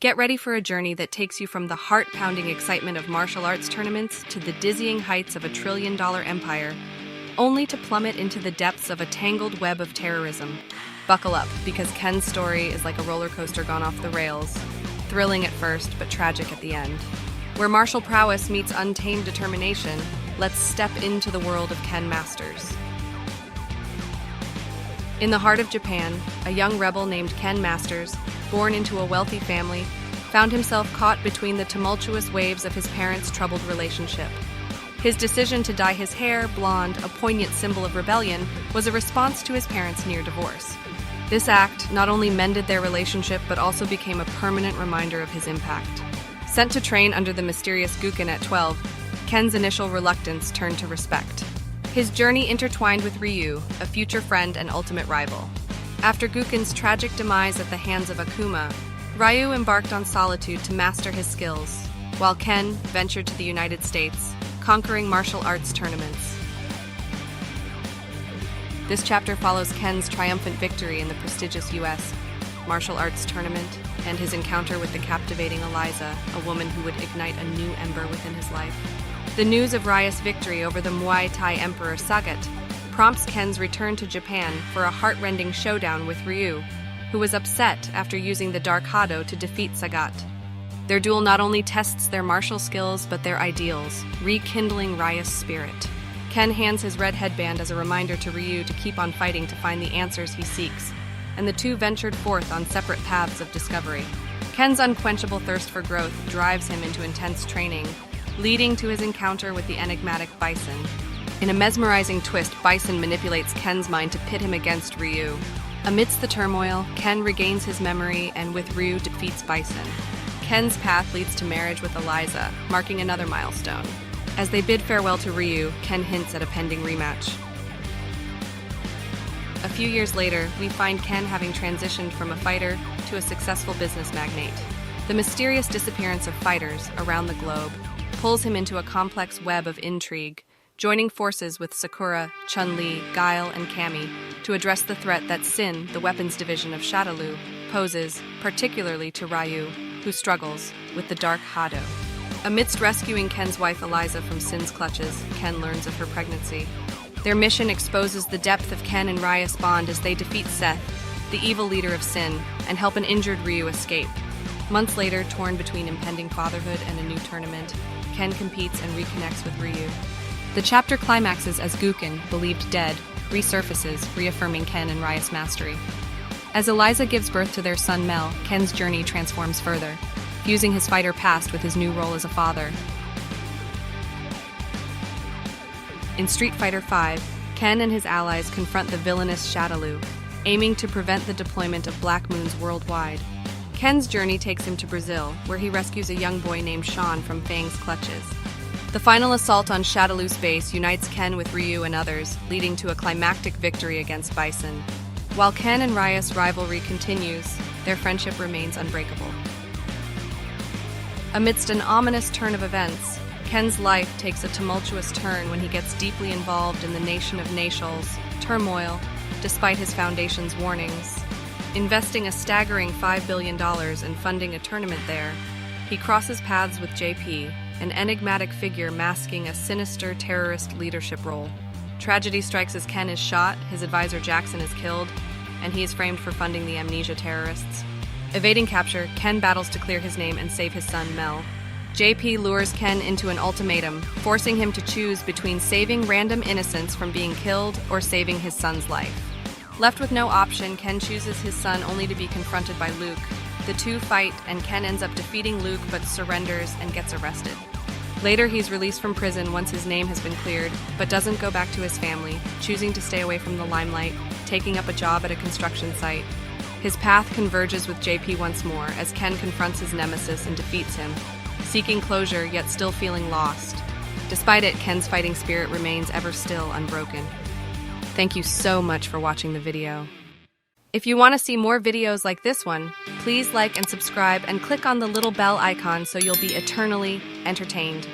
Get ready for a journey that takes you from the heart-pounding excitement of martial arts tournaments to the dizzying heights of a trillion-dollar empire, only to plummet into the depths of a tangled web of terrorism. Buckle up, because Ken's story is like a roller coaster gone off the rails, thrilling at first but tragic at the end. Where martial prowess meets untamed determination, let's step into the world of Ken Masters. In the heart of Japan, a young rebel named Ken Masters, born into a wealthy family, found himself caught between the tumultuous waves of his parents' troubled relationship. His decision to dye his hair blonde, a poignant symbol of rebellion, was a response to his parents' near divorce. This act not only mended their relationship but also became a permanent reminder of his impact. Sent to train under the mysterious Guken at 12, Ken's initial reluctance turned to respect. His journey intertwined with Ryu, a future friend and ultimate rival. After Guken's tragic demise at the hands of Akuma, Ryu embarked on solitude to master his skills, while Ken ventured to the United States, conquering martial arts tournaments. This chapter follows Ken's triumphant victory in the prestigious U.S. martial arts tournament and his encounter with the captivating Eliza, a woman who would ignite a new ember within his life. The news of Ryu's victory over the Muay Thai Emperor Sagat prompts Ken's return to Japan for a heart-rending showdown with Ryu, who was upset after using the Dark Hado to defeat Sagat. Their duel not only tests their martial skills but their ideals, rekindling Ryu's spirit. Ken hands his red headband as a reminder to Ryu to keep on fighting to find the answers he seeks, and the two ventured forth on separate paths of discovery. Ken's unquenchable thirst for growth drives him into intense training, leading to his encounter with the enigmatic Bison. In a mesmerizing twist, Bison manipulates Ken's mind to pit him against Ryu. Amidst the turmoil, Ken regains his memory and with Ryu defeats Bison. Ken's path leads to marriage with Eliza, marking another milestone. As they bid farewell to Ryu, Ken hints at a pending rematch. A few years later, we find Ken having transitioned from a fighter to a successful business magnate. The mysterious disappearance of fighters around the globe pulls him into a complex web of intrigue, joining forces with Sakura, Chun-Li, Guile, and Cammy to address the threat that Sin, the weapons division of Shadaloo, poses, particularly to Ryu, who struggles with the Dark Hado. Amidst rescuing Ken's wife Eliza from Sin's clutches, Ken learns of her pregnancy. Their mission exposes the depth of Ken and Ryu's bond as they defeat Seth, the evil leader of Sin, and help an injured Ryu escape. Months later, torn between impending fatherhood and a new tournament, Ken competes and reconnects with Ryu. The chapter climaxes as Guken, believed dead, resurfaces, reaffirming Ken and Ryu's mastery. As Eliza gives birth to their son Mel, Ken's journey transforms further, fusing his fighter past with his new role as a father. In Streetfighter V, Ken and his allies confront the villainous Shadaloo, aiming to prevent the deployment of Black Moons worldwide. Ken's journey takes him to Brazil, where he rescues a young boy named Sean from Fang's clutches. The final assault on Shadaloo's base unites Ken with Ryu and others, leading to a climactic victory against Bison. While Ken and Ryu's rivalry continues, their friendship remains unbreakable. Amidst an ominous turn of events, Ken's life takes a tumultuous turn when he gets deeply involved in the nation of Naishol's turmoil, despite his foundation's warnings. Investing a staggering $5 billion in funding a tournament there, he crosses paths with JP, an enigmatic figure masking a sinister terrorist leadership role. Tragedy strikes as Ken is shot, his advisor Jackson is killed, and he is framed for funding the amnesia terrorists. Evading capture, Ken battles to clear his name and save his son Mel. JP lures Ken into an ultimatum, forcing him to choose between saving random innocents from being killed or saving his son's life. Left with no option, Ken chooses his son only to be confronted by Luke. The two fight, and Ken ends up defeating Luke but surrenders and gets arrested. Later, he's released from prison once his name has been cleared, but doesn't go back to his family, choosing to stay away from the limelight, taking up a job at a construction site. His path converges with JP once more as Ken confronts his nemesis and defeats him, seeking closure yet still feeling lost. Despite it, Ken's fighting spirit remains ever still unbroken. Thank you so much for watching the video. If you want to see more videos like this one, please like and subscribe and click on the little bell icon so you'll be eternally entertained.